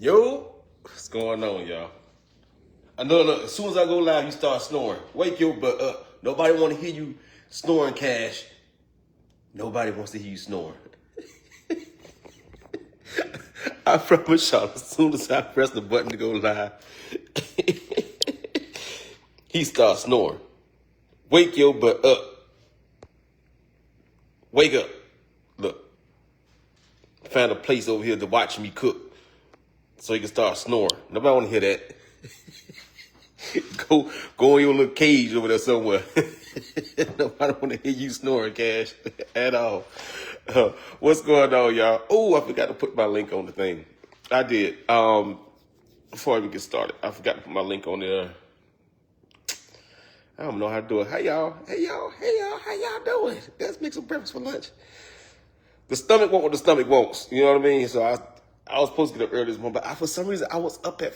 Yo, what's going on, y'all? I know, look, as soon as I go live, you start snoring. Wake your butt up. Nobody want to hear you snoring, Cash. Nobody wants to hear you snoring. I promise y'all, as soon as I press the button to go live, he starts snoring. Wake your butt up. Wake up. Look. Found a place over here to watch me cook so he can start snoring. Nobody want to hear that. Go in your little cage over there somewhere. Nobody want to hear you snoring, Cash, at all. What's going on, y'all? Oh, I forgot to put my link on the thing. I did. Before I even get started, I forgot to put my link on there. I don't know how to do it. Hey, y'all. Hey, y'all. Hey, y'all. How y'all doing? Let's make some breakfast for lunch. The stomach wants what the stomach wants. You know what I mean? So I was supposed to get up early this morning, but for some reason I went to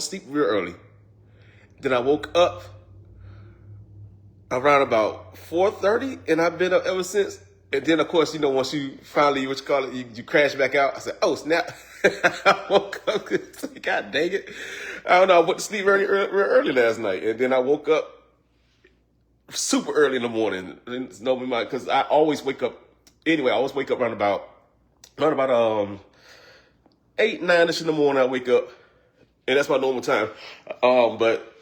sleep real early. Then I woke up around about 4:30, and I've been up ever since. And then, of course, once you finally, you crash back out. I said, oh, snap. I woke up, God dang it. I don't know, I went to sleep real early last night. And then I woke up super early in the morning. Because I always wake up, anyway, I always wake up around about 8, 9-ish in the morning. I wake up, and that's my normal time. But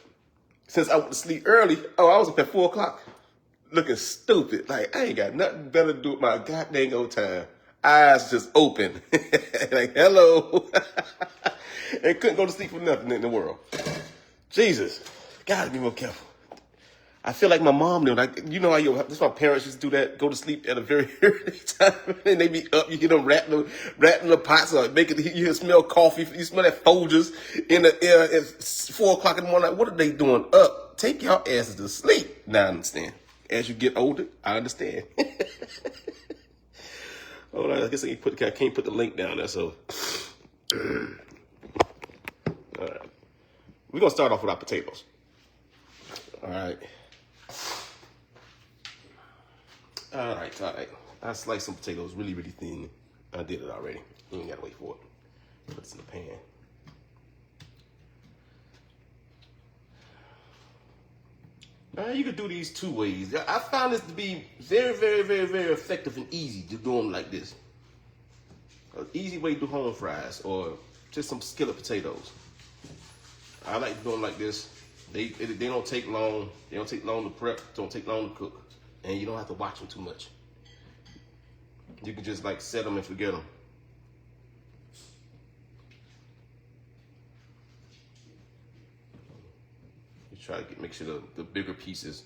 since I went to sleep early, I was up at 4 o'clock looking stupid. Like, I ain't got nothing better to do with my goddamn old time. Eyes just open. Like, hello. And couldn't go to sleep for nothing in the world. Jesus. Gotta be more careful. I feel like my mom knew. Like, that's why parents used to do that. Go to sleep at a very early time, and they be up. You hear them rattling the pots, or you smell coffee. You smell that Folgers in the air at 4 o'clock in the morning. Like, what are they doing up? Take your asses to sleep. Now I understand. As you get older, I understand. Hold on, I guess I can't put the link down there. So, all right, we're gonna start off with our potatoes. All right. All right. I sliced some potatoes really, really thin. I did it already. You ain't gotta wait for it. Put this in the pan. Now, you could do these two ways. I found this to be very, very, very, very effective and easy to do them like this. An easy way to do home fries or just some skillet potatoes. I like to do them like this. They don't take long. They don't take long to prep. Don't take long to cook. And you don't have to watch them too much. You can just like set them and forget them. You try to make sure the bigger pieces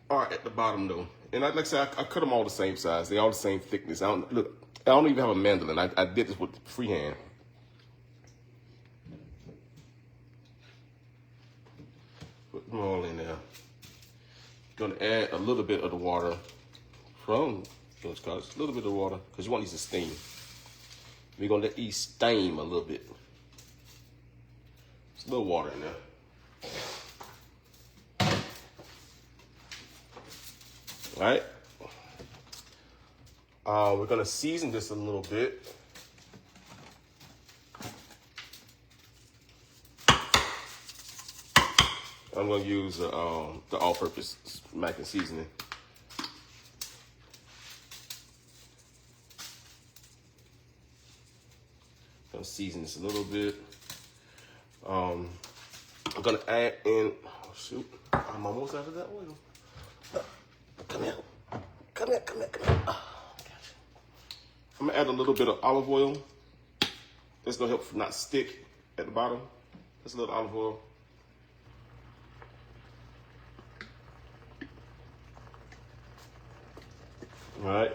are at the bottom though. And like I said, I cut them all the same size. They all the same thickness. I don't even have a mandolin. I did this with freehand. Put them all in there. Gonna add a little bit of the water from those cards, a little bit of water, because you want these to steam. We're gonna let these steam a little bit. Just a little water in there. All right. We're gonna season this a little bit. I'm gonna use the all-purpose mac and seasoning. Gonna season this a little bit. I'm gonna add in. Oh shoot! I'm almost out of that oil. Come here. Oh, gotcha. I'm gonna add a little bit of olive oil. That's gonna help not stick at the bottom. Just a little olive oil. All right,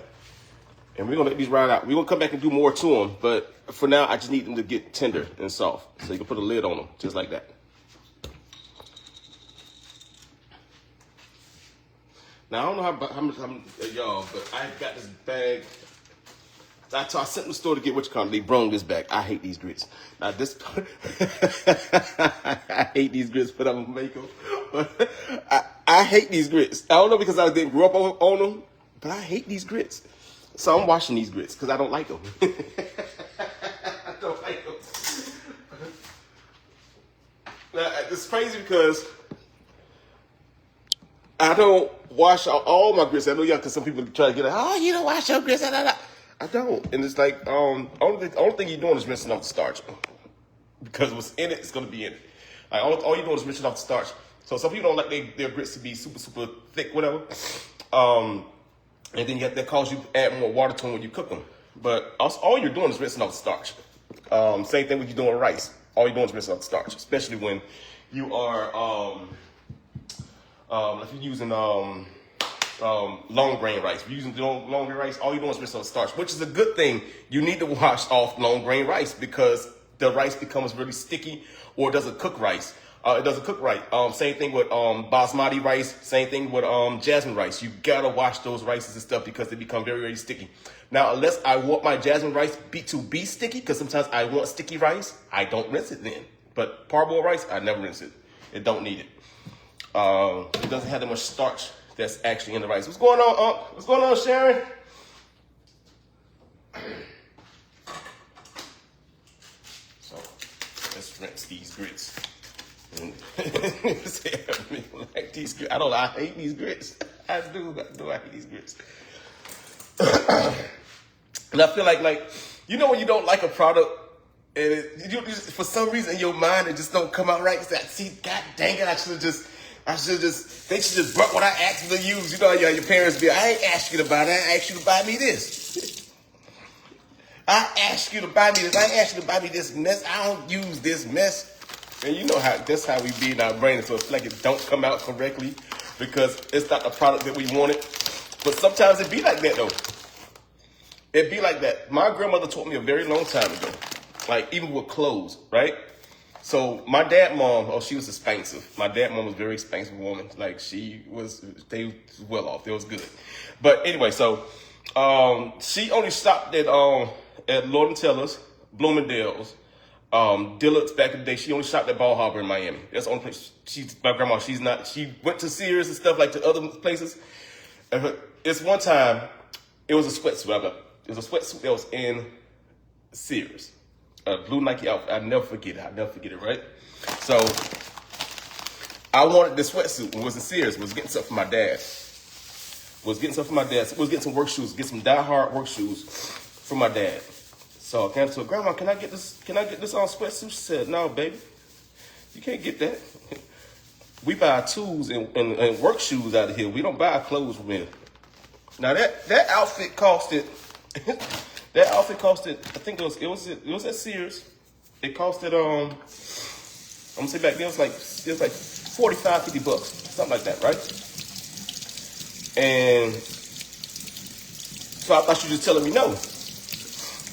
and we're gonna let these ride out. We're gonna come back and do more to them, but for now, I just need them to get tender and soft. So you can put a lid on them, just like that. Now, I don't know how much y'all, but I got this bag. I sent them to the store to get they brung this back. I hate these grits. Now this, I hate these grits, but I'm gonna make them. I hate these grits. I don't know because I didn't grow up on them, but I hate these grits. So I'm washing these grits because I don't like them. I don't like them. Now, it's crazy because I don't wash all my grits. I know y'all, because some people try to get like, oh, you don't wash your grits. I don't. And it's like, only thing you're doing is rinsing off the starch. Because what's in it is going to be in it. Like, all you're doing is rinsing off the starch. So some people don't like their grits to be super, super thick, whatever. And then that causes you to add more water to them when you cook them. But all you're doing is rinsing off the starch. Same thing when you're doing rice. All you're doing is rinsing off the starch, especially when you are, if you're using long grain rice. If you're using long grain rice, all you're doing is rinsing off the starch, which is a good thing. You need to wash off long grain rice because the rice becomes really sticky, or it doesn't cook rice. It doesn't cook right. Same thing with basmati rice. Same thing with jasmine rice. You gotta wash those rices and stuff because they become very, very sticky. Now, unless I want my jasmine rice to be sticky, because sometimes I want sticky rice, I don't rinse it then. But parboiled rice, I never rinse it. It don't need it. It doesn't have that much starch that's actually in the rice. What's going on, Unc? What's going on, Sharon? So, let's rinse these grits. Like these grits. I hate these grits. I do I hate these grits. And I feel like when you don't like a product and you just, for some reason in your mind it just don't come out right. It's like, see, god dang it, they should just brought what I asked them to use. You know, your parents be, I ain't asked you to buy that, I asked you to buy me this. I asked you to buy me this, I ain't asked you to buy me this mess. I don't use this mess. And you know that's how we be in our brain. So it's like it don't come out correctly because it's not the product that we wanted. But sometimes it be like that though. It be like that. My grandmother taught me a very long time ago. Like even with clothes, right? So my mom, she was expensive. My mom was a very expensive woman. Like they was well off. They was good. But anyway, so she only stopped at Lord and Taylor's, Bloomingdale's, Dillard's back in the day. She only shopped at Bal Harbour in Miami. That's the only place. My grandma, she went to Sears and stuff like to other places. It's one time, it was a sweatsuit. It was a sweatsuit that was in Sears. A blue Nike outfit. I'll never forget it, right? So, I wanted this sweatsuit. It was in Sears. Was getting stuff for my dad. Was getting some work shoes. Get some die-hard work shoes for my dad. So I came to her, Grandma, can I get this on sweatsuit? She said, no, baby, you can't get that. We buy tools and work shoes out of here. We don't buy clothes from here. Now that outfit costed, I think it was at Sears. It costed, I'm gonna say back then it was like $45, $50, something like that, right? And so I thought she was just telling me no.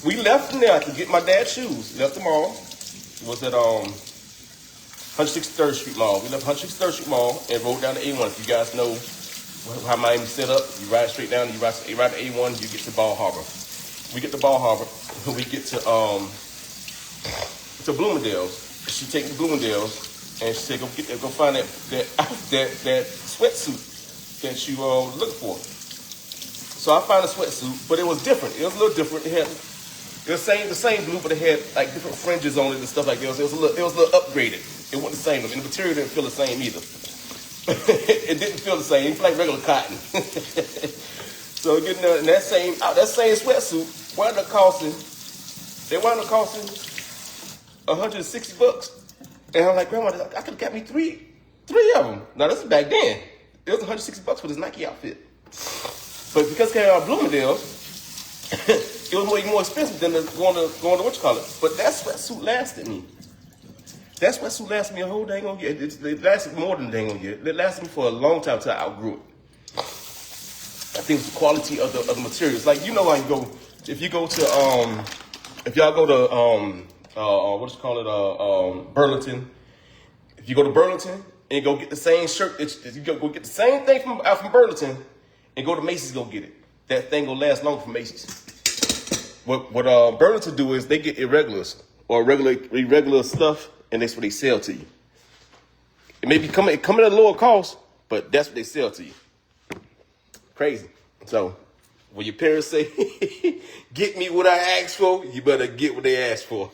We left from there to get my dad's shoes. Left the mall. It was at 163rd Street Mall. We left 163rd Street Mall and rode down to A1. If you guys know how Miami's set up, you ride straight down, you ride to A1, you get to Bal Harbour. We get to Bal Harbour, we get to Bloomingdale's. She take me to Bloomingdale's and she said, go find that sweatsuit that you look for. So I found a sweatsuit, but it was different. It was a little different. It was the same blue, but it had like different fringes on it and stuff like that. It was a little upgraded. It wasn't the same, and the material didn't feel the same either. It didn't feel the same. It felt like regular cotton. So getting that same sweatsuit wound up costing $160. And I'm like, Grandma, I could have got me three of them. Now this is back then. It was $160 for this Nike outfit. But because it came out of Bloomingdale's, it was way more expensive than going to what you call it. But that sweatsuit lasted me. That sweatsuit lasted me a whole dang on year. It lasted more than a dang on year. It lasted me for a long time until I outgrew it. I think it's the quality of the materials. Like, you know, like if y'all go to Burlington. If you go to Burlington and go get the same shirt, you go get the same thing from Burlington and go to Macy's, go get it. That thing will last longer from Macy's. What Burlington do is they get irregulars or irregular stuff, and that's what they sell to you. It may be coming at a lower cost, but that's what they sell to you. Crazy. So When your parents say, get me what I asked for, you better get what they asked for.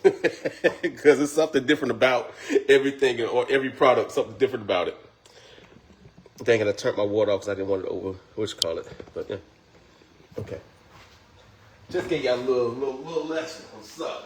Because it's something different about everything or every product, something different about it. Dang it, I turned my water off because I didn't want it over, what you call it. But yeah, okay. Just gave y'all a little lesson on something.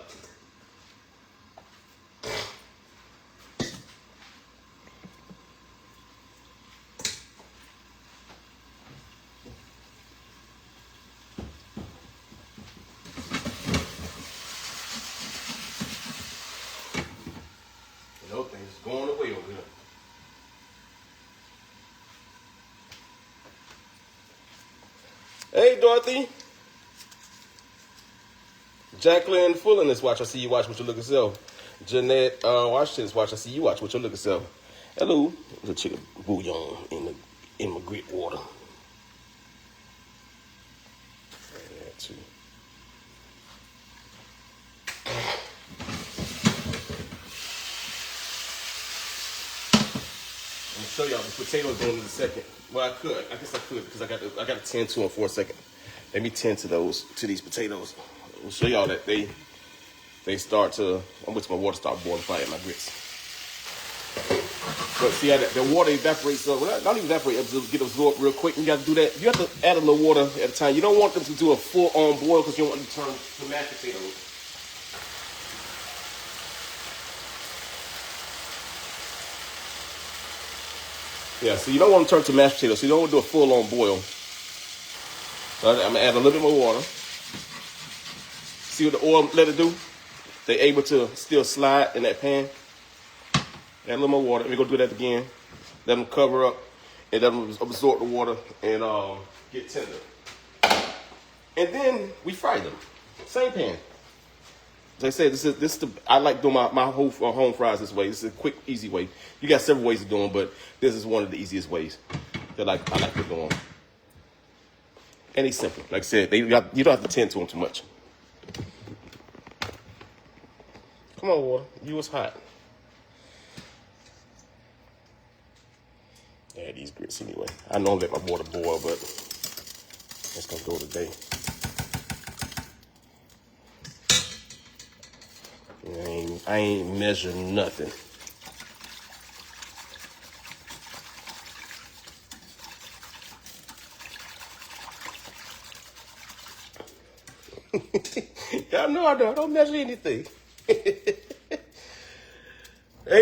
Things going away over here. Hey, Dorothy. Jacqueline Fuller in this watch. I see you watch what you look at self. Jeanette Washington's watch. I see you watch what you look at self. Hello. There's a chicken bouillon in my grit water. Yeah, too. I'm gonna show y'all the potatoes going in a second. Well, I guess I could because I got to tend to them for a second. Let me tend to these potatoes. I'll show y'all that they start to. I'm waiting till my water start boiling before I add my grits. But see how the water evaporates. Not even evaporate. Get absorbed real quick. You got to do that. You have to add a little water at a time. You don't want them to do a full-on boil because you don't want them to turn to mashed potatoes. Yeah, so you don't want to turn to mashed potatoes. So you don't want to do a full-on boil. So I'm going to add a little bit more water. See what the oil let it do? They're able to still slide in that pan. Add a little more water. We're going to do that again. Let them cover up and let them absorb the water and get tender. And then we fry them. Same pan. As I said, I like doing my whole home fries this way. This is a quick, easy way. You got several ways of doing them, but this is one of the easiest ways that I like to do them. And it's simple. Like I said, you don't have to tend to them too much. Come on, water. You was hot. Yeah, these grits anyway. I know I let my water boil, but it's gonna go today. I ain't measuring nothing. Y'all know I don't measure anything. Hey,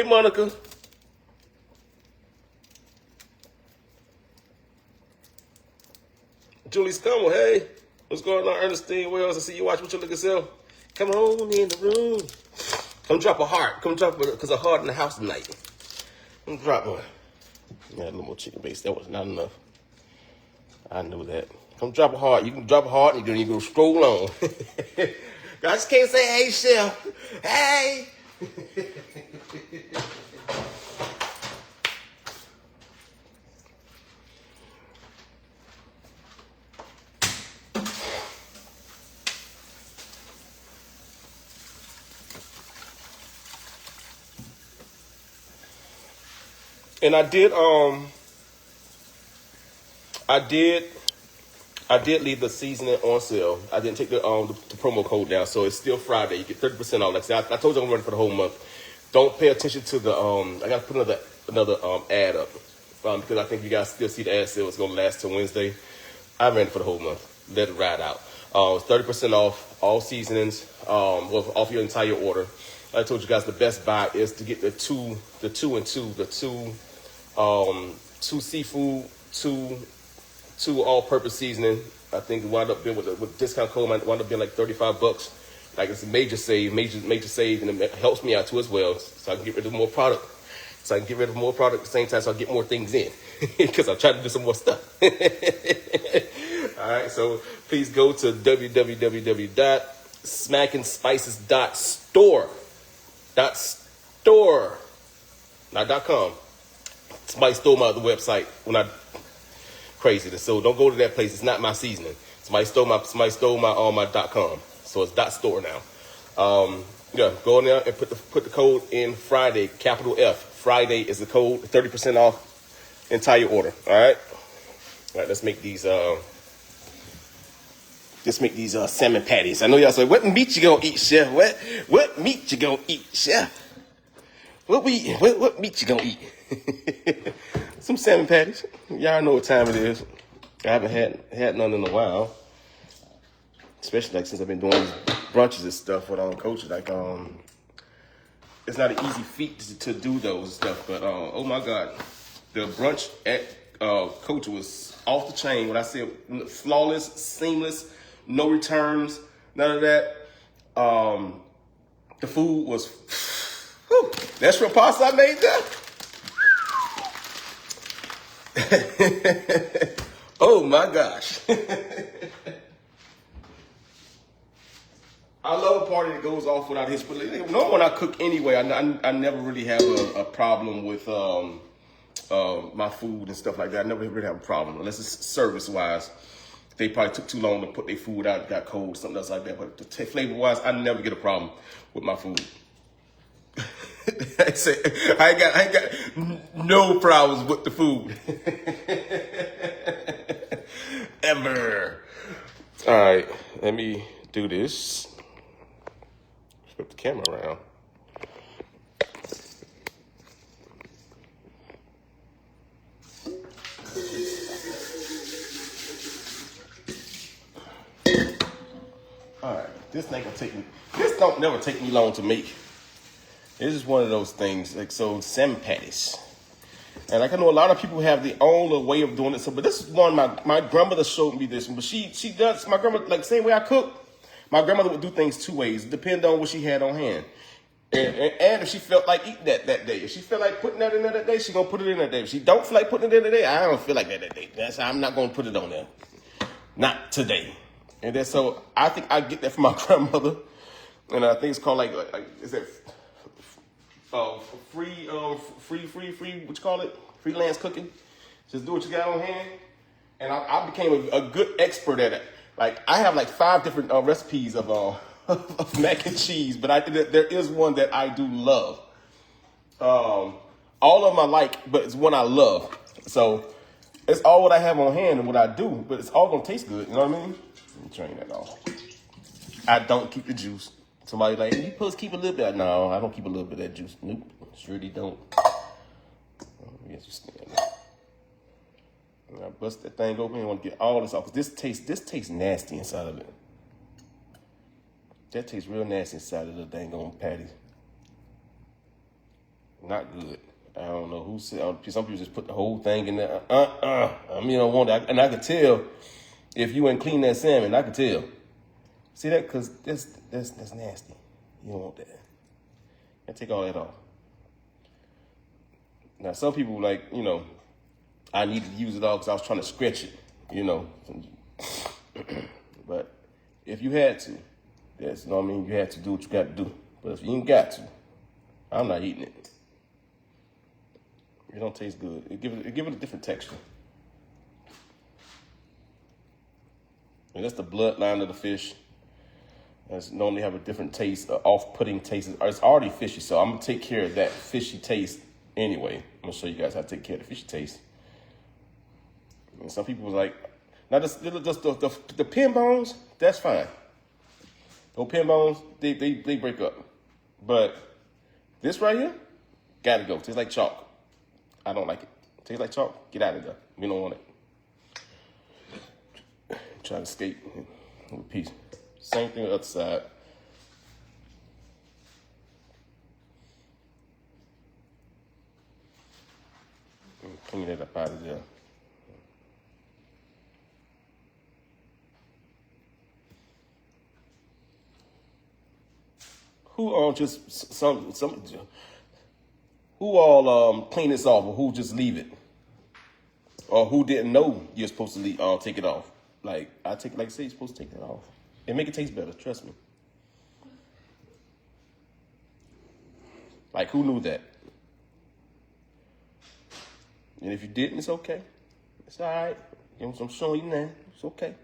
Monica. Julie Scummel, hey. What's going on, Ernestine Wells? I see you watch what you look at yourself. Come on in the room. Come drop a heart. Come drop it because a heart in the house tonight. Come drop one. Yeah, a little more chicken base. That was not enough. I knew that. Come drop a heart. You can drop a heart and then you go scroll on. I just can't say, hey, Chef. Hey. And I did leave the seasoning on sale. I didn't take the promo code down, so it's still Friday. You get 30% off. Like I said, I told you I'm running for the whole month. Don't pay attention to the I got to put another ad up because I think you guys still see the ad sale. It's gonna last till Wednesday. I ran it for the whole month. Let it ride out. It's 30% off all seasonings. Off your entire order. I told you guys the best buy is to get the two seafood, two all-purpose seasoning. I think it wound up being with discount code wound up being like $35. Like it's a major save, and it helps me out too as well. So I can get rid of more product. At the same time, so I get more things in because I'm trying to do some more stuff. All right, so please go to www.smackingspices.store. .store, not .com. Somebody stole my other website when I crazy. So don't go to that place. It's not my seasoning. Somebody stole my my .com. So it's .store now. Yeah, go in there and put the code in Friday, capital F. Friday is the code, 30% off entire order. All right. Let's make these Just make these salmon patties. I know y'all say, what meat you gonna eat, chef? What meat you gonna eat, chef? What meat you gonna eat? Some salmon patties. Y'all know what time it is. I haven't had none in a while. Especially like since I've been doing these brunches and stuff with coaches. Like it's not an easy feat to do those and stuff. But oh my God, the brunch at Coach was off the chain. When I said flawless, seamless, no returns, none of that. The food was, whew, that shrimp pasta I made there. Oh my gosh. I love a party that goes off without his. No, when I cook anyway, I never really have a problem with my food and stuff like that. I never really have a problem unless it's service wise. They probably took too long to put their food out, got cold, something else like that. But flavor wise, I never get a problem with my food. I ain't got no problems with the food. Ever. All right, let me do this. Flip the camera around. All right, this ain't gonna take me. This don't never take me long to make. This is one of those things, like so salmon patties. And like I know a lot of people have their own way of doing it. So, but this is one my grandmother showed me this one. But she does my grandmother like same way I cook. My grandmother would do things two ways, depending on what she had on hand. And if she felt like eating that day. If she felt like putting that in there that day, she gonna put it in that day. If she don't feel like putting it in that day, I don't feel like that day. That's I'm not gonna put it on there. Not today. And then so I think I get that from my grandmother. And I think it's called like is that free what you call it? Freelance cooking. Just do what you got on hand. And I became a good expert at it. Like I have like 5 different recipes of of mac and cheese, but I think that there is one that I do love. All of them I like, but it's one I love. So it's all what I have on hand and what I do, but it's all gonna taste good. You know what I mean? Let me turn that off. I don't keep the juice. Somebody like, you supposed to keep a little bit. No, I don't keep a little bit of that juice. Nope, surely don't. Yes, you stand there. And I bust that thing open and want to get all this off. Cause this tastes nasty inside of it. That tastes real nasty inside of the dang on patty. Not good. I don't know who said. Some people just put the whole thing in there. I mean, I don't want that. And I could tell if you ain't clean that salmon. I could tell. See that? Cause that's nasty. You don't want that. I take all that off. Now some people like, you know, I needed to use it all because I was trying to stretch it, you know. But if you had to, that's, you know what I mean, you had to do what you got to do. But if you ain't got to, I'm not eating it. It don't taste good. It give it a different texture. And that's the bloodline of the fish. It's normally have a different taste, off-putting taste. It's already fishy, so I'm gonna take care of that fishy taste anyway. I'm gonna show you guys how to take care of the fishy taste. And some people was like, now just the pin bones, that's fine. Those pin bones, they break up. But this right here, gotta go. Tastes like chalk. I don't like it. Tastes like chalk. Get out of there. We don't want it. Try to escape with peace. Same thing on the other side. Clean that up out of there. Who all clean this off, or who just leave it, or who didn't know you're supposed to leave, take it off? Like I take, like say you're supposed to take that off. It make it taste better. Trust me. Like who knew that? And if you didn't, it's okay. It's all right. You know, I'm showing you now. It's okay.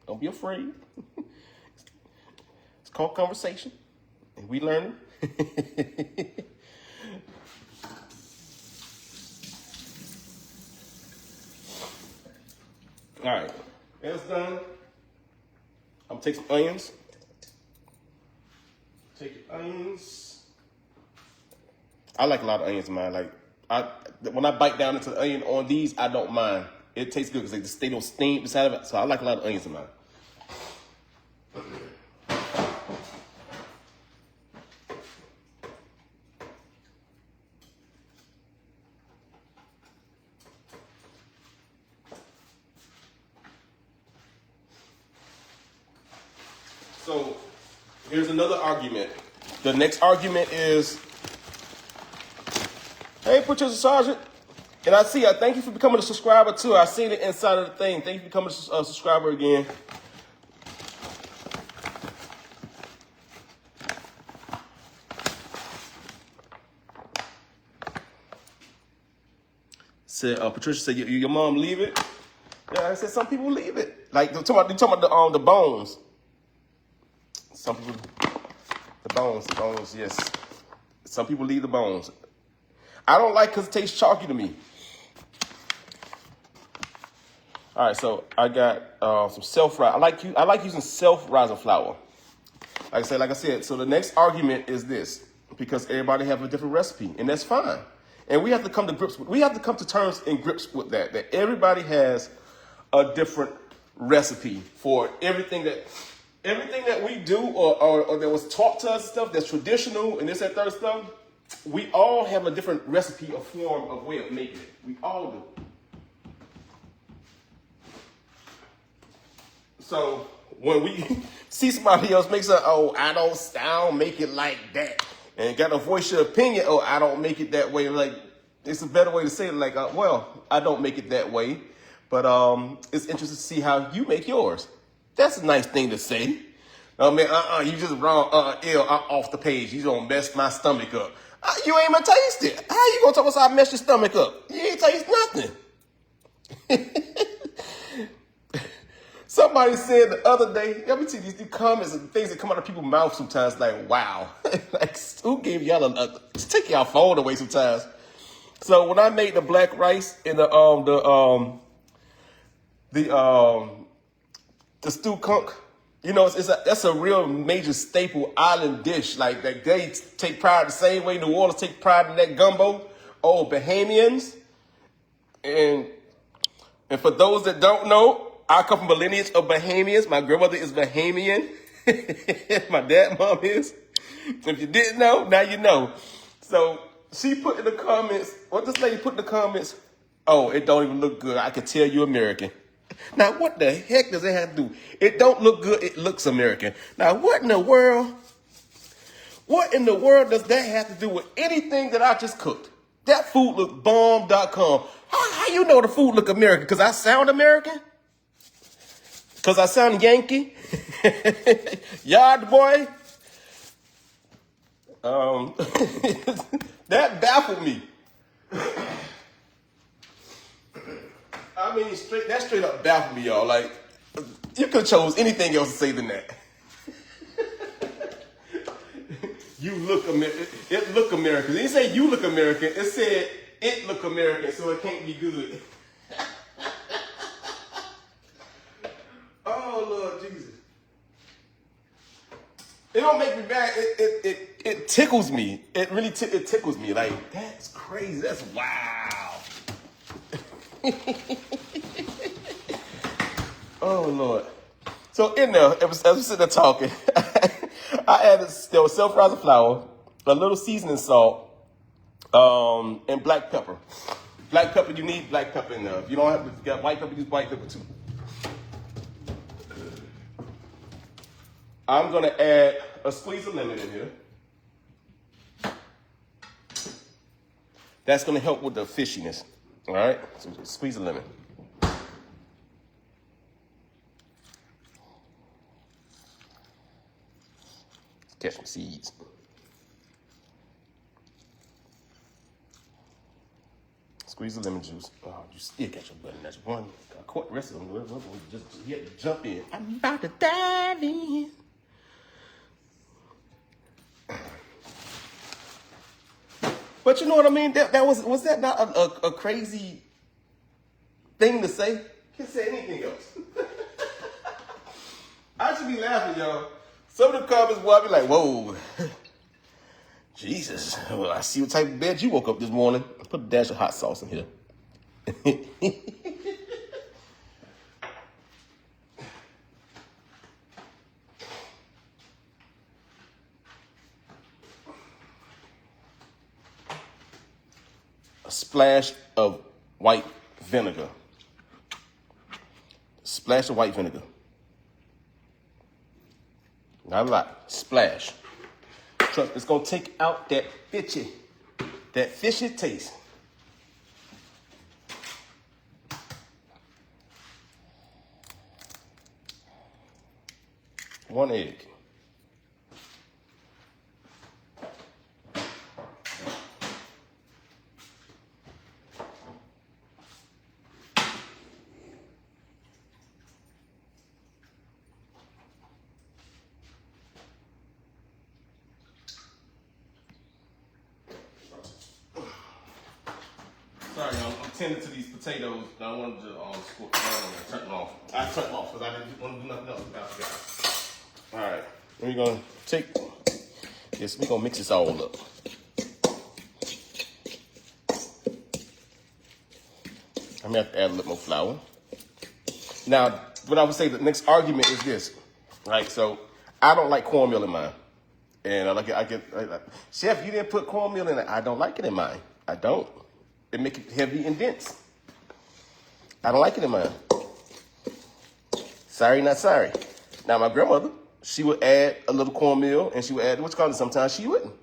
Don't be afraid. It's called conversation. And we learning. All right. That's done. I'm take some onions. Take your onions. I like a lot of onions in mine. Like when I bite down into the onion on these, I don't mind. It tastes good because they don't steam inside of it. So I like a lot of onions in mine. So here's another argument. The next argument is, hey, Patricia Sergeant. And I thank you for becoming a subscriber too. I seen it inside of the thing. Thank you for becoming a subscriber again. Patricia said, your mom leave it? Yeah, I said some people leave it. Like, you're talking about the bones. Some people, the bones, yes. Some people leave the bones. I don't like because it tastes chalky to me. All right, so I got some self-rise. I like using self-rising flour. Like I said, so the next argument is this, because everybody have a different recipe, and that's fine. And we have to come to terms and grips with that everybody has a different recipe for everything that we do or that was taught to us, stuff that's traditional and this, that, third stuff. We all have a different recipe or form of way of making it. We all do. So when we see somebody else make something, oh, I don't make it like that, and got to voice your opinion, oh, I don't make it that way. Like, it's a better way to say it. Like, well, I don't make it that way, but it's interesting to see how you make yours. That's a nice thing to say. I mean, you just wrong, ill, off the page. You gonna mess my stomach up. You ain't even taste it. How you gonna tell us I mess your stomach up? You ain't taste nothing. Somebody said the other day, let me see these comments and things that come out of people's mouths sometimes, like, wow. Like, who gave y'all just take y'all phone away sometimes. So when I made the black rice and the stew conch, you know, that's a real major staple island dish. Like they take pride the same way New Orleans take pride in that gumbo. Oh, Bahamians. And for those that don't know, I come from a lineage of Bahamians. My grandmother is Bahamian. My dad, mom is. If you didn't know, now you know. So she put in the comments, what this lady put in the comments, oh, it don't even look good. I can tell you American. Now, what the heck does it have to do? It don't look good. It looks American. Now, what in the world does that have to do with anything that I just cooked? That food look bomb.com. How you know the food look American? Because I sound American? Because I sound Yankee? Yard boy? That baffled me. I mean, that straight up baffled me, y'all. Like, you could have chose anything else to say than that. You look American. It look American. It didn't say you look American. It said it look American, so it can't be good. Oh, Lord Jesus. It don't make me mad. It tickles me. It really it tickles me. Like, that's crazy. That's wow. Oh, Lord. So in there, as we sitting there talking, I added self-rising flour, a little seasoning salt, and black pepper. Black pepper, you need black pepper in there. If you don't have, if you got white pepper, use white pepper too. I'm gonna add a squeeze of lemon in here. That's gonna help with the fishiness. All right, so squeeze a lemon. Catch some seeds. Squeeze the lemon juice. Oh, you still catch your button. That's one. I caught the rest of them. Just you had to jump in. I'm about to dive in. But you know what I mean? That was that not a crazy thing to say? Can't say anything else. I should be laughing, y'all. Some of the comments will be like, whoa. Jesus. Well, I see what type of bed you woke up this morning. Put a dash of hot sauce in here. A splash of white vinegar. Splash of white vinegar. Not a lot. Splash. Trust, it's gonna take out that fishy taste. One egg. Sorry, y'all. I'm tending to these potatoes. I wanted to turn them off. I turned them off because I didn't want to do nothing else about it. All right. We're going to take this. We're going to mix this all up. I'm going to have to add a little more flour. Now, what I would say the next argument is this. Right? So, I don't like cornmeal in mine. And Chef, you didn't put cornmeal in it. I don't like it in mine. I don't. It make it heavy and dense. I don't like it in mine. Sorry, not sorry. Now, my grandmother, she would add a little cornmeal, and she would add what's called it. Sometimes she wouldn't,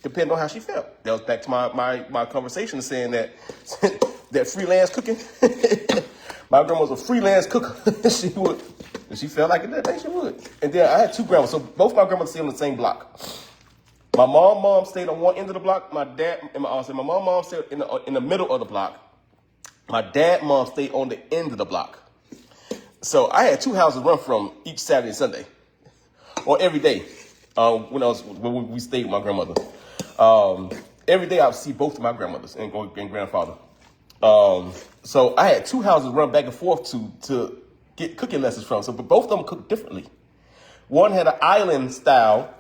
depending on how she felt. That was back to my conversation saying that that freelance cooking. My grandma was a freelance cooker. She would, if she felt like it that day, she would. And then I had two grandmas, so both my grandmothers stayed on the same block. My mom stayed on one end of the block. My dad and my mom stayed in the middle of the block. My mom stayed on the end of the block. So I had two houses to run from each Saturday and Sunday, or every day. When we stayed with my grandmother, every day I would see both of my grandmothers and grandfather. So I had two houses to run back and forth to get cooking lessons from. So, but both of them cooked differently. One had an island style.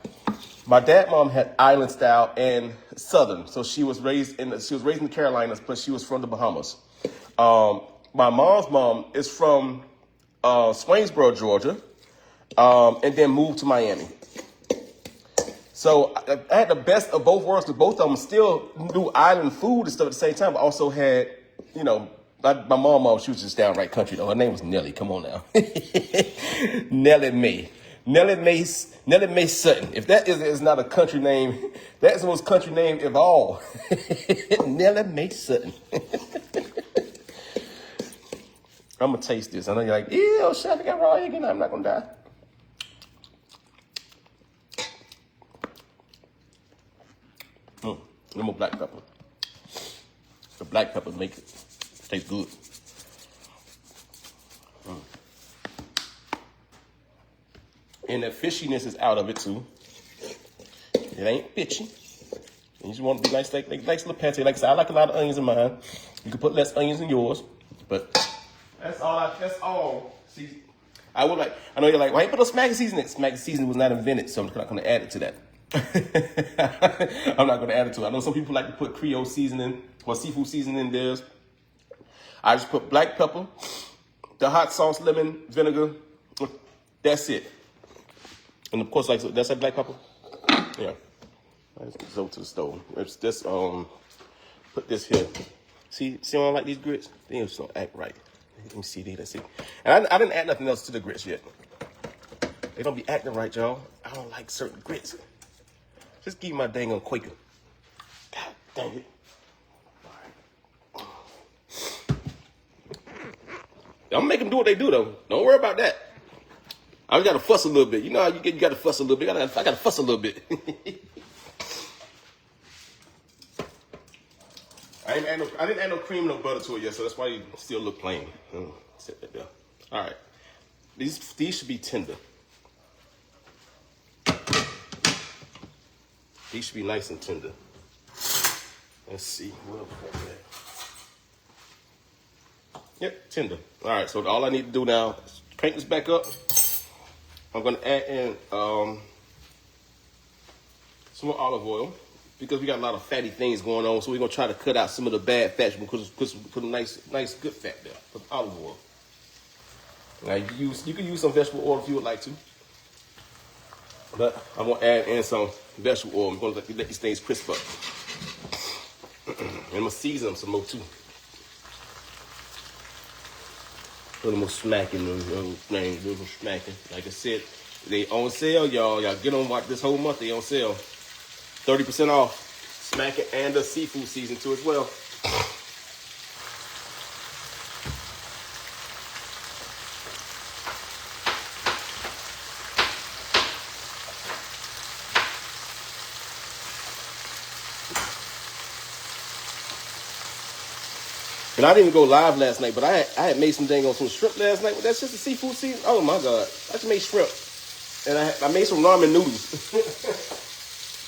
My mom had island style and Southern. So she was raised in the Carolinas, but she was from the Bahamas. My mom's mom is from Swainsboro, Georgia, and then moved to Miami. So I had the best of both worlds, because both of them still knew island food and stuff at the same time, but also had, my mom, she was just downright country, though. Her name was Nellie. Come on now. Nellie Mae. Nellie Mae Sutton. If that is not a country name, that's the most country name of all. Nellie Mae Sutton. I'm going to taste this. I know you're like, ew, Chef, I got raw egg in it. I'm not going to die. A little more black pepper. The black pepper make it taste good. And the fishiness is out of it too. It ain't fishy. You just want to be nice, like little pate. Like I said, I like a lot of onions in mine. You can put less onions in yours, but that's all. See, I know you're like, why you put no Smacking seasoning? Smacking seasoning was not invented, so I'm not going to add it to that. I'm not going to add it to it. I know some people like to put Creole seasoning or seafood seasoning in theirs. I just put black pepper, the hot sauce, lemon, vinegar. That's it. And of course, that's that black pepper. Yeah. Let's go to the stove. Let's just put this here. See I don't like these grits? They just don't act right. Let me see. Let's see. And I didn't add nothing else to the grits yet. They don't be acting right, y'all. I don't like certain grits. Just give me my dang on Quaker. God dang it. All right. I'm gonna make them do what they do, though. Don't worry about that. I just gotta fuss a little bit. You know how you gotta fuss a little bit. I gotta fuss a little bit. I didn't add no cream, no butter to it yet, so that's why you still look plain. Set that down. All right. These should be tender. These should be nice and tender. Let's see. Yep, tender. All right, so all I need to do now is crank this back up. I'm gonna add in some more olive oil because we got a lot of fatty things going on. So we're gonna try to cut out some of the bad fats. Because put a nice good fat there. Put olive oil. Now you can use some vegetable oil if you would like to, but I'm gonna add in some vegetable oil. I'm gonna let these things crisp up, and I'm gonna season them some more too. A little more smacking, little smacking. Like I said, they on sale, y'all. Y'all get on this whole month. They on sale, 30% off. Smacking and the seafood season too as well. And I didn't go live last night, but I had made some some shrimp last night. That's just a seafood season. Oh my God. I just made shrimp. And I made some ramen noodles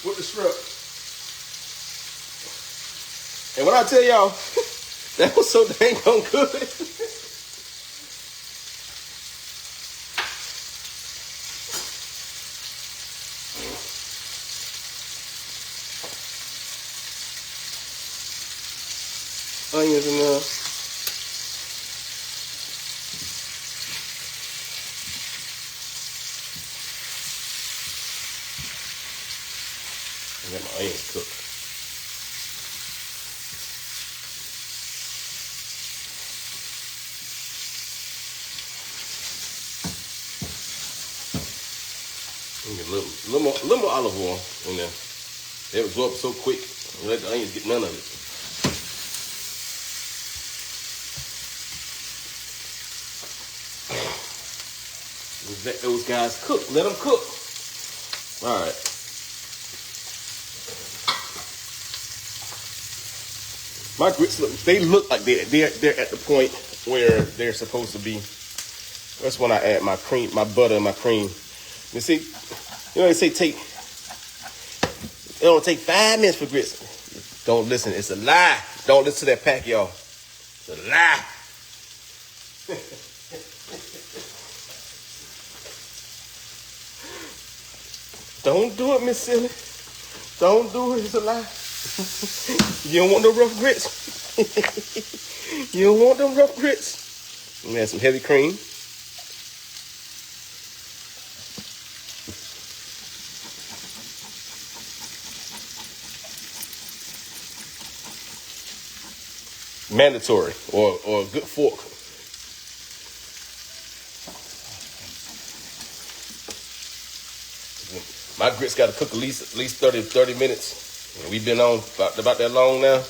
with the shrimp. And when I tell y'all, that was so dang on good. Onions in there. I got my onions cooked. Get a little more olive oil in there. They would go up so quick. You let the onions get none of it. Let those guys cook. Let them cook. All right. My grits they look like they're at the point where they're supposed to be. That's when I add my cream, my butter, and my cream. You see, they say it don't take 5 minutes for grits. Don't listen. It's a lie. Don't listen to that pack, y'all. It's a lie. Don't do it, Miss Silly. Don't do it. It's a lie. You don't want no rough grits. You don't want them rough grits. I'm gonna add some heavy cream. Mandatory, or a good fork. My grits got to cook at least 30 minutes. And we've been on about that long now.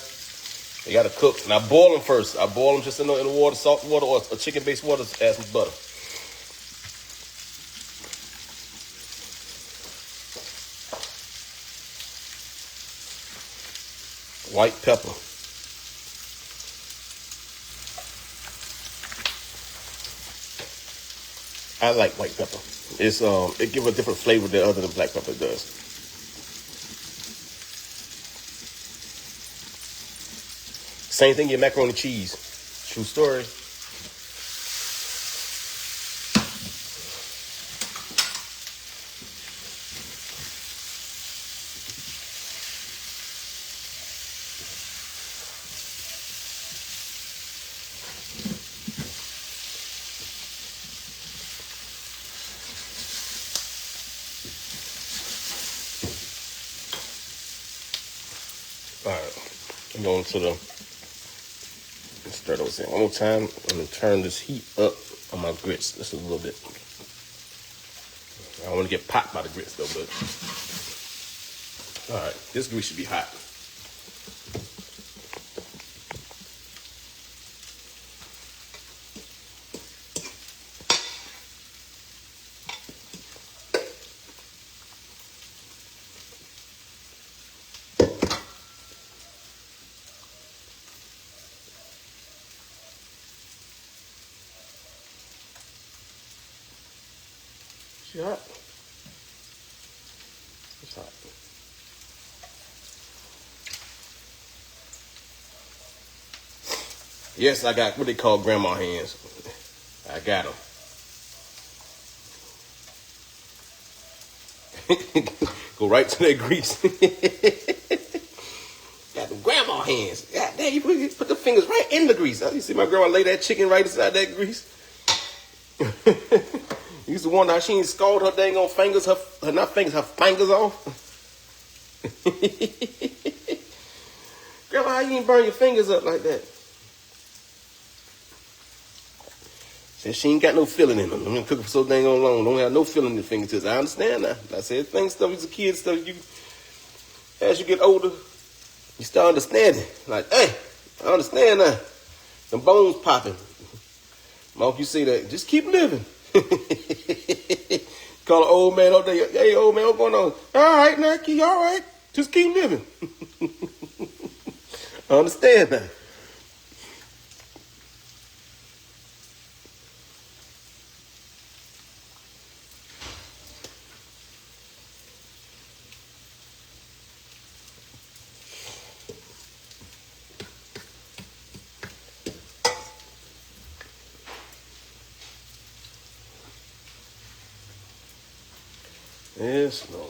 They got to cook. And I boil them first. I boil them just in the water, salt water, or a chicken-based water. Add some butter. White pepper. I like white pepper. It's it gives a different flavor than other than black pepper does. Same thing in macaroni and cheese. True story. All right, I'm going to let's start over here one more time. I'm going to turn this heat up on my grits just a little bit. I don't want to get popped by the grits though, but all right, this grease should be hot. It's hot. It's hot. Yes, I got what they call grandma hands. I got them. Go right to that grease. Got them grandma hands. God damn, you put the fingers right in the grease. You see my grandma lay that chicken right inside that grease. You used to wonder how she ain't scald her dang on fingers, her fingers off. Grandma, how you ain't burn your fingers up like that? Said she ain't got no feeling in them. I'm gonna cook for so dang on long. Don't have no feeling in the fingertips. I understand that. I said things, stuff as a kid, stuff as you get older, you start understanding. Like, hey, I understand now. The bones popping. Mom, you say that, just keep living. Call an old man up there. Hey, old man, what's going on? All right, Nike, all right. Just keep living. I understand that. Yes, Lord.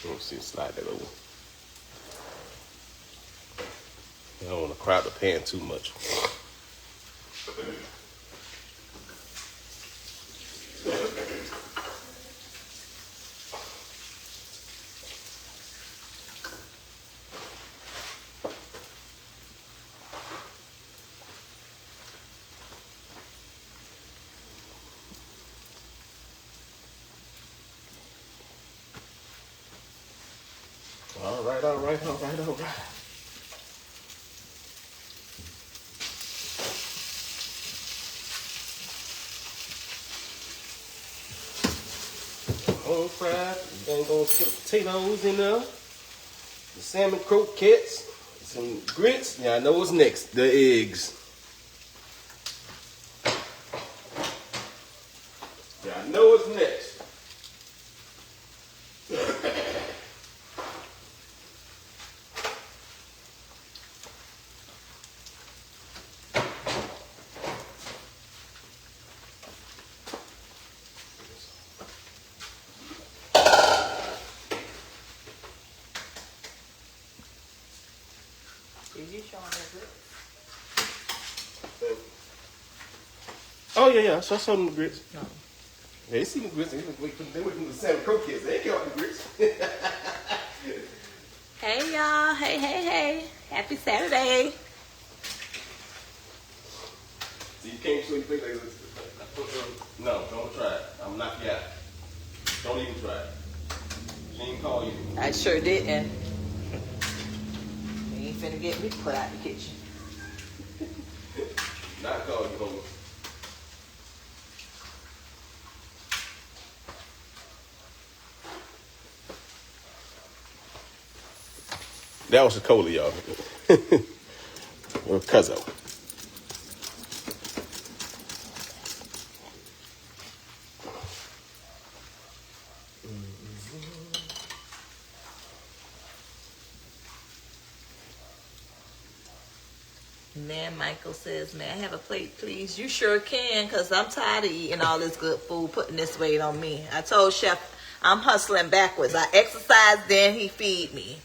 Let me see, slide that over. I don't want to crowd the pan too much. All right. Home fried. Then gonna put potatoes in there. The salmon croquettes. Some grits. Yeah, I know what's next. The eggs. Yeah, I know what's next. Is you showing that grits? Oh yeah. I saw some of the grits. No. They see the grits. They wait for the salmon croquettes. They ain't got the grits. Hey y'all. Hey. Happy Saturday. See, you can't show you think like this. No, don't try it. I'm not you out. Don't even try it. She ain't call you. I sure didn't. You ain't finna get me put out the kitchen. Not call you, homie. That was a cola, y'all. Or cuzzo. Man, Michael says, "May I have a plate, please?" You sure can, because I'm tired of eating all this good food, putting this weight on me. I told Chef I'm hustling backwards. I exercise, then he feed me.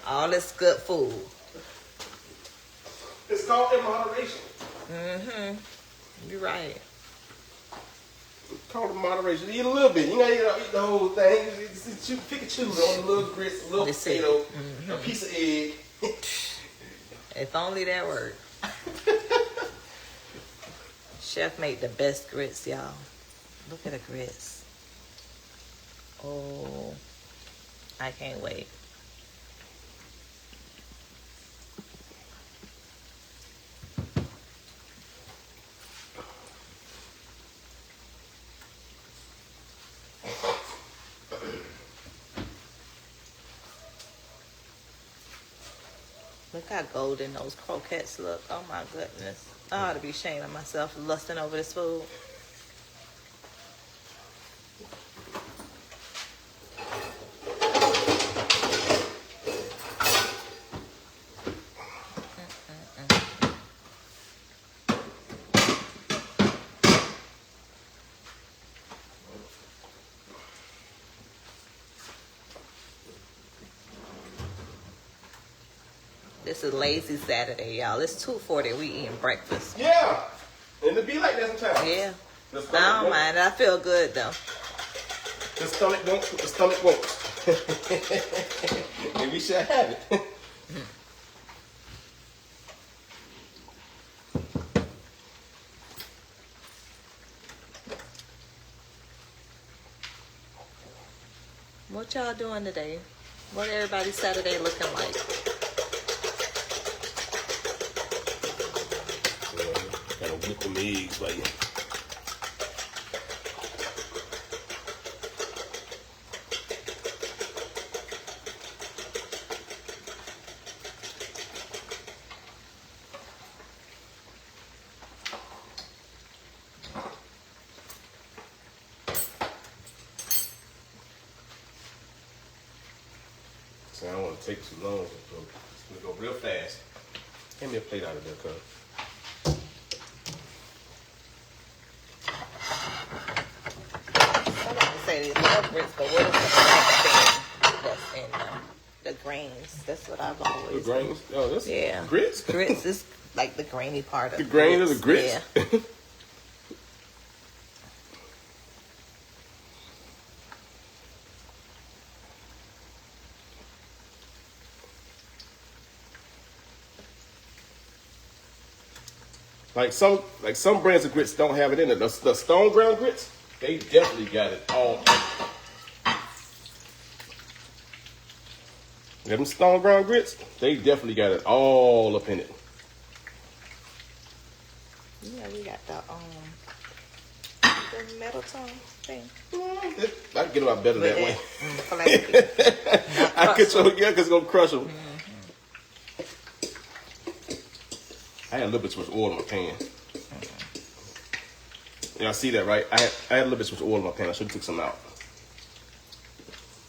All this good food. It's called in moderation. Mm-hmm. You're right. It's called in moderation. Eat a little bit. You gotta eat the whole thing. You pick and choose on the little grits, a little potato, a piece of egg. If only that worked. Chef made the best grits, y'all. Look at the grits. Oh, I can't wait. Look how golden those croquettes look. Oh my goodness. I ought to be ashamed of myself lusting over this food. This is lazy Saturday, y'all. It's 2:40. We eating breakfast. Yeah. And it be like that sometimes. Yeah. The stomach I don't won't. mind. I feel good though. The stomach won't. The stomach won't. And we should have it. What y'all doing today? What everybody's Saturday looking like? Gotta whip them eggs like you. I don't want to take too long. It's going to go real fast. Hand me a plate out of there, cuz. I like to say these love grits, but what is the thing that's in them? The grains. That's what I've The always. grains? Oh, that's Yeah. grits? Grits is like the grainy part of The grains of the grits? Yeah. Like some brands of grits don't have it in it. The stone ground grits, they definitely got it all. Yeah, them stone ground grits, they definitely got it all up in it. Yeah, we got the metal tongue thing. I can get them out better that way. Flaky. I control it, yeah, because it's going to crush them. I had a little bit too much oil in my pan. Yeah, I see that, right? I had a little bit too much oil in my pan. I should have took some out.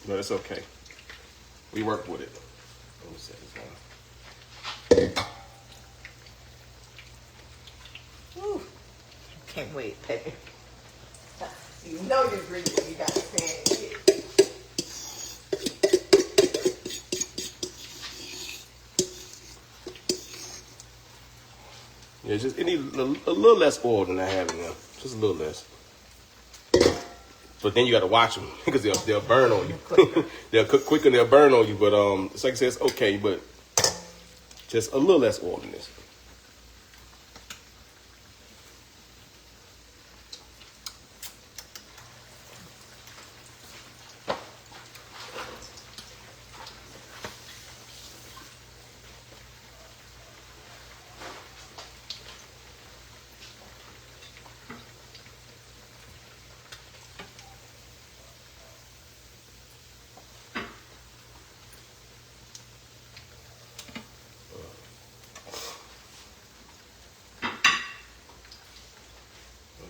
But it's okay. We work with it. Let me set this down. Whew. Can't wait, baby. You know you're greedy when you got to stand here. Yeah, just it needs a little less oil than I have in there. Just a little less. But then you got to watch them because they'll burn on you. They'll cook quicker and they'll burn on you. But it's like I said, it's okay. But just a little less oil than this.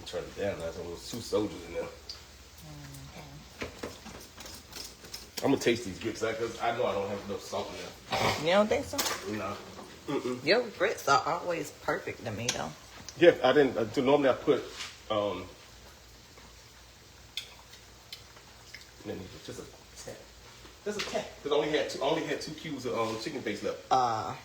Turn it down. There's almost 2 soldiers in there. I'm gonna taste these grits because I know I don't have enough salt in there. You don't think so? No. Your grits are always perfect to me, though. Yeah, I didn't. Normally I put just a tap. Just a tap. Because I only had 2 cubes of chicken paste left. I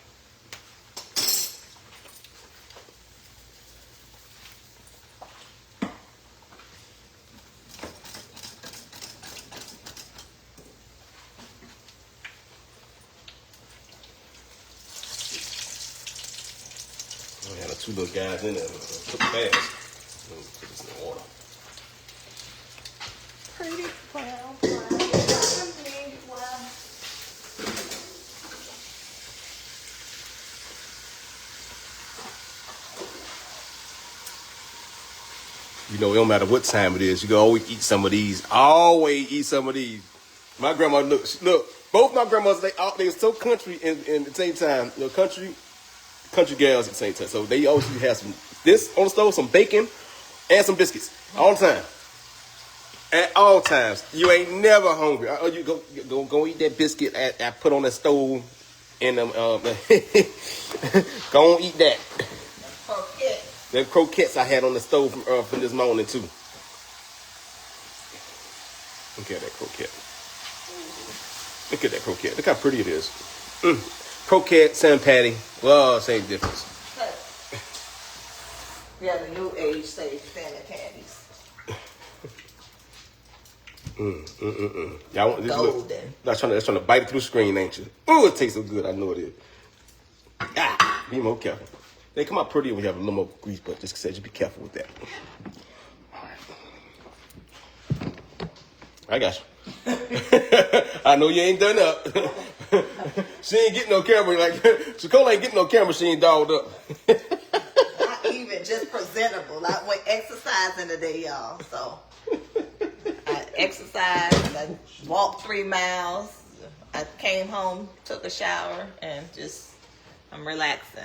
had 2 little guys in there. Cook fast. Put this in the water. Pretty brown. You know, it don't matter what time it is. You can always eat some of these. Always eat some of these. My grandma, look, both my grandmas, they were so country and at the same time. You know, country gals at the same time. So they always used to have some, this on the stove, some bacon, and some biscuits. All the time. At all times. You ain't never hungry. You go eat that biscuit I put on the stove and go on eat that. Them croquettes I had on the stove from this morning too. Look at that croquette. Look at that croquette. Look how pretty it is. croquette, salmon patty. Well, same difference. Yeah, the new age say salmon patties. Y'all want this Golden. That's trying to bite it through the screen, ain't you? Oh, it tastes so good. I know it is. Ah, be more careful. They come out pretty when you have a little more grease, but just said you be careful with that. All right. I got you. I know you ain't done up. She ain't getting no camera. Like Shakola ain't getting no camera. She ain't dolled up. Not even just presentable. I went exercising today, y'all. So I exercised. I walked 3 miles. I came home, took a shower, and just I'm relaxing.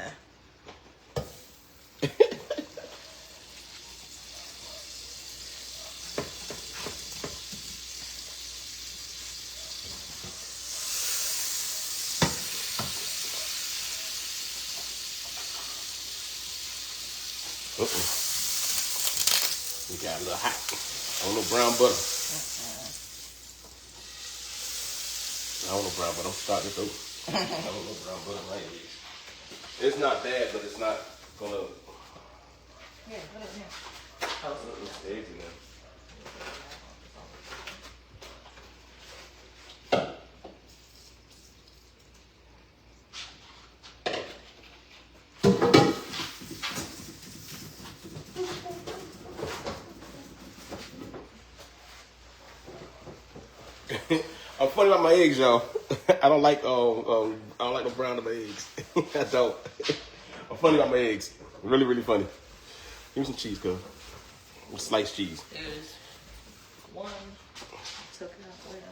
We got a little hot. I want no brown butter. I want no brown butter. I'm starting this over. I want no brown butter in my eggs. It's not bad, but it's not gonna. Yeah, put it in here. It's eggs in there. I'm funny about my eggs, y'all. I don't like no brown in my eggs. I don't. I'm funny about my eggs. Really, really funny. Give me some cheese, cuz. Sliced cheese. There's one. Took it out where?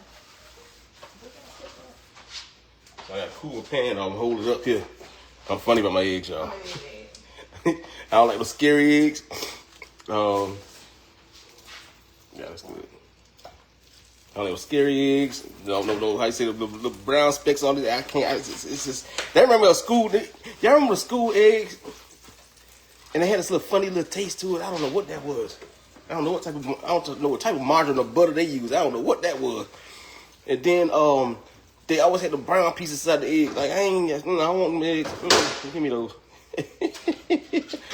So I got a cool pan. I'm holding it up here. I'm funny about my eggs, y'all. I don't like those scary eggs. Yeah, that's good. I don't know, scary eggs. No, how you say the brown specks on it. I can't. It's just. They remember a school. Y'all remember the school eggs? And they had this little funny little taste to it. I don't know what that was. I don't know what type of margarine or butter they use. I don't know what that was. And then they always had the brown pieces inside the egg. Like I want them eggs. Give me those.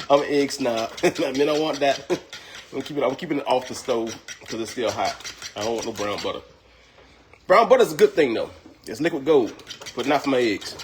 I'm an egg snob. I mean, I want that. I'm keeping it off the stove because it's still hot. I don't want no brown butter. Brown butter's a good thing though. It's liquid gold, but not for my eggs.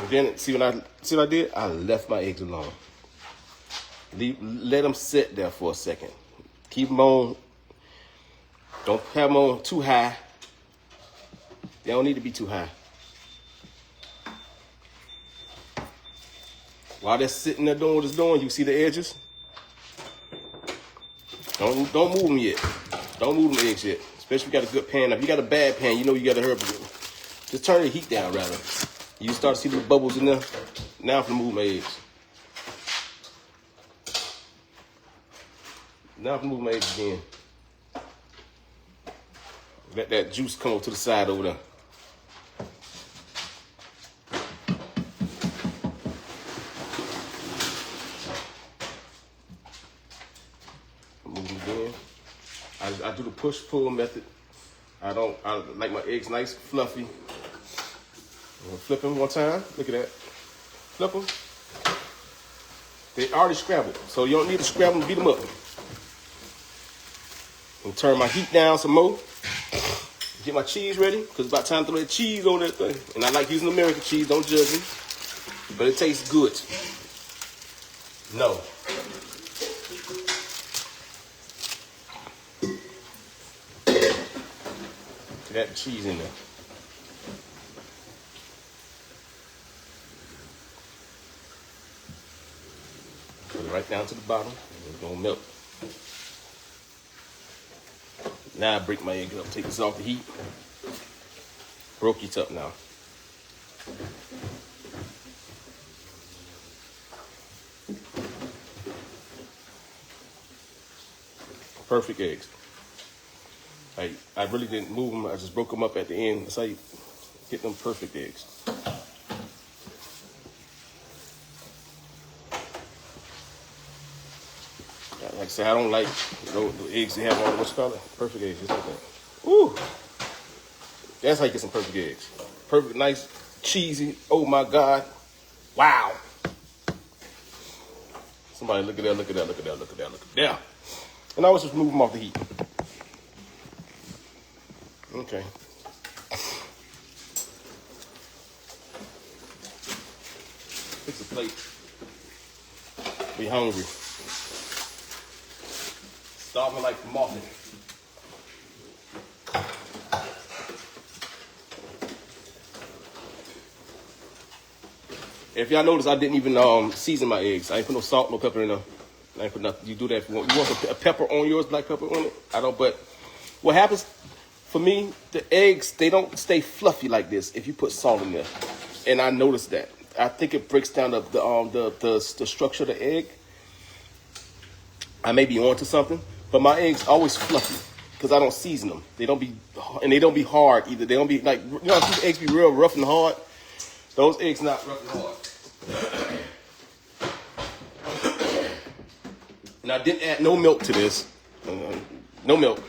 Then see what I did? I left my eggs alone. Let them sit there for a second. Keep them on. Don't have them on too high. They don't need to be too high. While they're sitting there doing what it's doing, you see the edges? Don't move them yet. Don't move them eggs yet. Especially if you got a good pan. If you got a bad pan, you know you got to hurry. Just turn the heat down rather. You start to see the bubbles in there. Now I'm gonna move my eggs. Now I'm gonna move my eggs again. Let that juice come over to the side over there. Move them again. I do the push-pull method. I like my eggs nice, fluffy. I'm gonna flip them one time. Look at that. Flip them. They already scrambled, so you don't need to scramble and beat them up. I'm turn my heat down some more. Get my cheese ready, because it's about time to throw that cheese on that thing. And I like using American cheese, don't judge me. But it tastes good. No. That cheese in there. Put it right down to the bottom, and it's gonna melt. Now I break my egg up. Take this off the heat. Broke it up now. Perfect eggs. I really didn't move them. I just broke them up at the end. That's how you get them perfect eggs. Like I said, I don't like the eggs that have all the what's called perfect eggs. Just like that. Ooh. That's how you get some perfect eggs. Perfect, nice, cheesy. Oh my God. Wow. Somebody look at that, look at that, look at that, look at that, look at that. And I was just move them off the heat. Okay. Fix a plate. Be hungry. Starving like the muffin. If y'all notice, I didn't even season my eggs. I ain't put no salt, no pepper in them. I ain't put nothing. You do that if you want. You want a pepper on yours, black pepper on it? I don't, but what happens for me, the eggs, they don't stay fluffy like this if you put salt in there. And I noticed that. I think it breaks down the structure of the egg. I may be onto something, but my eggs always fluffy because I don't season them. They don't be hard either. They don't be like, you know, these eggs be real rough and hard. Those eggs not rough and hard. And I didn't add no milk to this. No milk.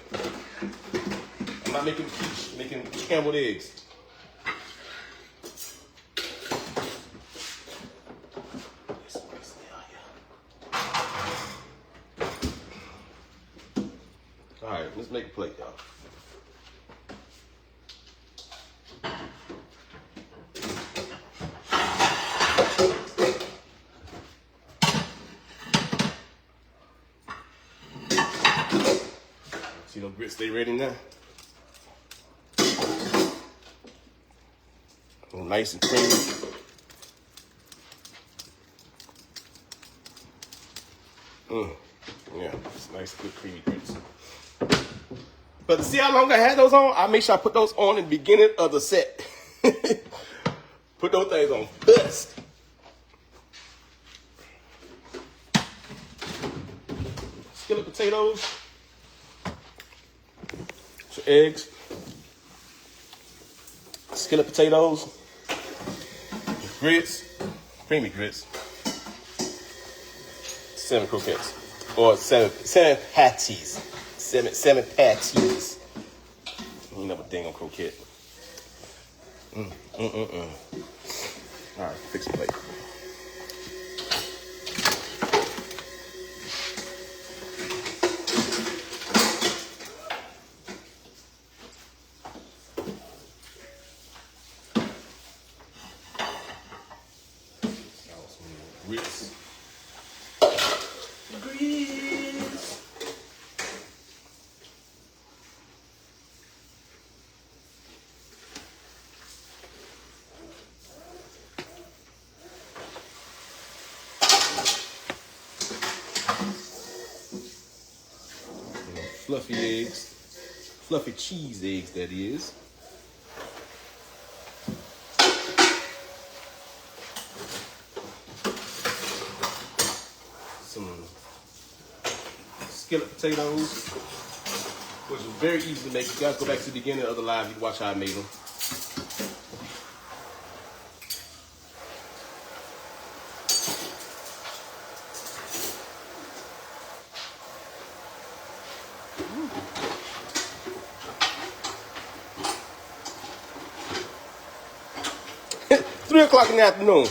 I'm not making quiche, making scrambled eggs. All right, let's make a plate, y'all. See those grits, they ready now? Oh, nice and creamy. Yeah, it's nice, good, creamy grits. But see how long I had those on? I make sure I put those on in the beginning of the set. Put those things on first. Skillet potatoes. Some eggs. Skillet potatoes. Grits. Creamy grits. 7 croquettes. Or seven patties. Seven patties. You never dang on croquette. All right, fix a plate. Grits. Fluffy eggs, fluffy cheese eggs, that is. Some skillet potatoes, which is very easy to make. You guys go back to the beginning of the live, you can watch how I made them. Three o'clock in the afternoon.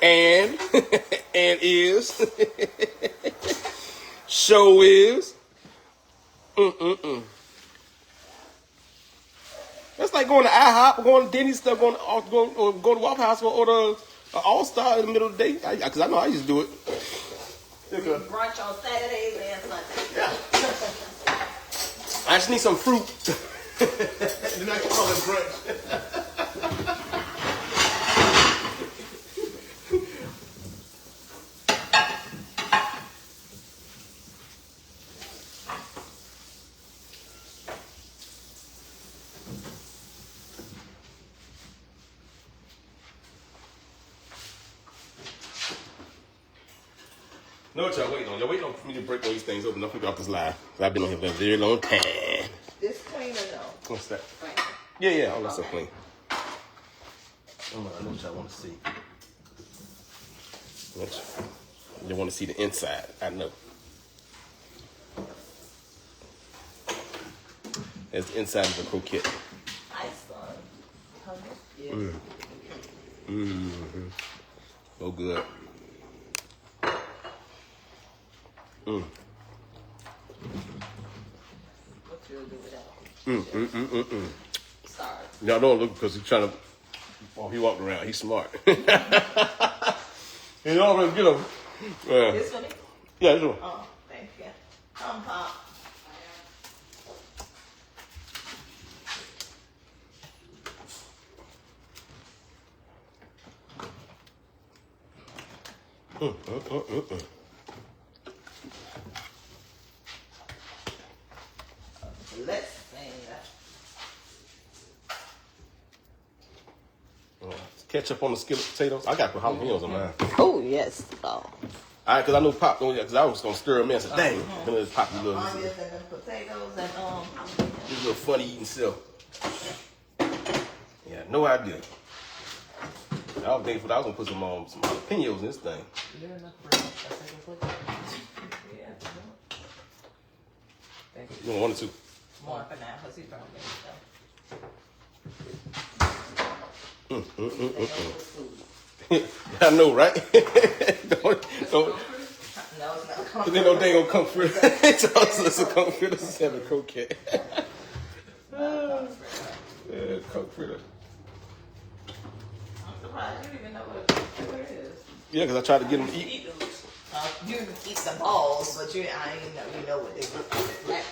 and is. Show is. That's like going to IHOP, going to Denny's stuff, going to Waffle House or order an All-Star in the middle of the day. Because I know I used to do it. Brunch on Saturdays and Sundays. Yeah. I just need some fruit. Then I can call it brunch. Know what y'all waiting on? Y'all waiting on me to break all these things open. Don't forget off this live. I've been on here for a very long time. This clean or no? What's that? Clean. Yeah, all that's so clean. I know what y'all want to see. You want to see the inside. I know. That's the inside of the croquette. Nice one. Yeah. Mm-hmm. So good. What you'll do without? Sorry. Y'all don't look because he's trying to. Oh, he walked around. He's smart. He always get him. This one? Yeah, this one. Oh, thank you. Pop. Let's see. Ketchup on the skillet potatoes. I got to put jalapenos on mine. Oh, yes. Oh. All right, because I know Pop don't. Because I was gonna stir them in. I said, "Dang, this Pop a little, Onions and the potatoes and this little funny eating self." Yeah, no idea. I was thinking I was gonna put some jalapenos in this thing. You're enough for yeah. Thank you. You want one or two? More for now, because he's probably stuff. I know, right? don't, No, it's not. they know they gonna come for it. It's a comfort. This is having a croquette. Yeah, comforter. I'm surprised you didn't even know what it is. Yeah, because I tried to get them to eat. You eat the balls, but I ain't know you know what they look like.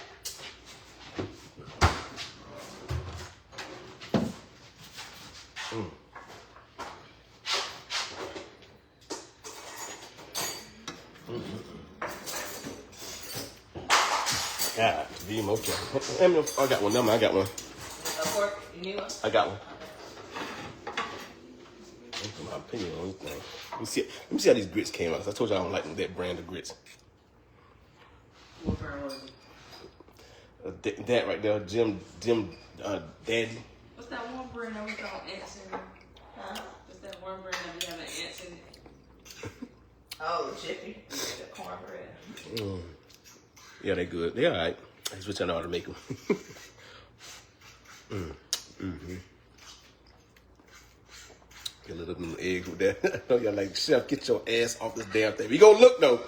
God, damn, okay. I got one. I got one. A fork? You need one? I got one. My opinion on this thing. Let me see how these grits came out. 'Cause I told you I don't like that brand of grits. What brand was it? That right there, Jim, Daddy. What's that one brand that we call ants in? Huh? What's that one brand that we have ants in it? Oh, Jiffy. The cornbread. Yeah, they good. They all right. That's what I know how to make them. Get a little bit of eggs with that. I know y'all like, Chef, get your ass off this damn thing. We gonna look though,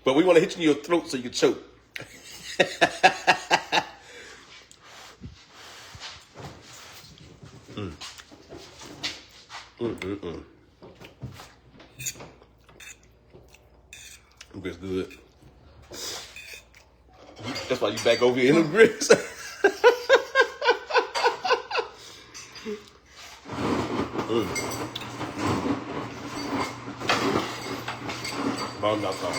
but we want to hit you in your throat so you can choke. Grits good. That's why you back over here in the grits. Bomb out top.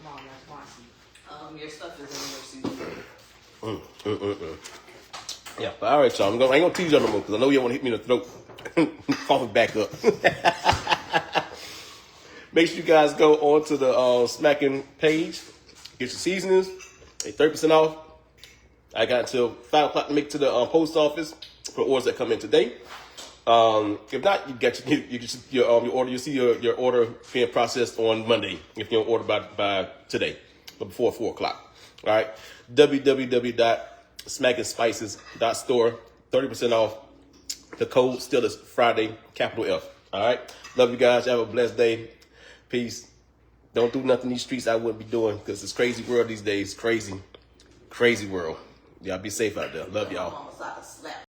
Mom, that's why Your stuff is in your season. Yeah, but all right, y'all. I ain't gonna tease y'all no more because I know y'all want to hit me in the throat. Cough it back up. Make sure you guys go on to the Smacking page. Get your seasonings. They 30% off. I got until 5 o'clock to make it to the post office for orders that come in today. If not, you get your order. You see your order being processed on Monday if you don't order by today, but before 4 o'clock. All right. www.smackingspices.store. 30% off. The code still is Friday, capital F. All right. Love you guys. Have a blessed day. Peace. Don't do nothing in these streets I wouldn't be doing because it's crazy world these days. Crazy world. Y'all be safe out there. Love y'all. Almost like a slap.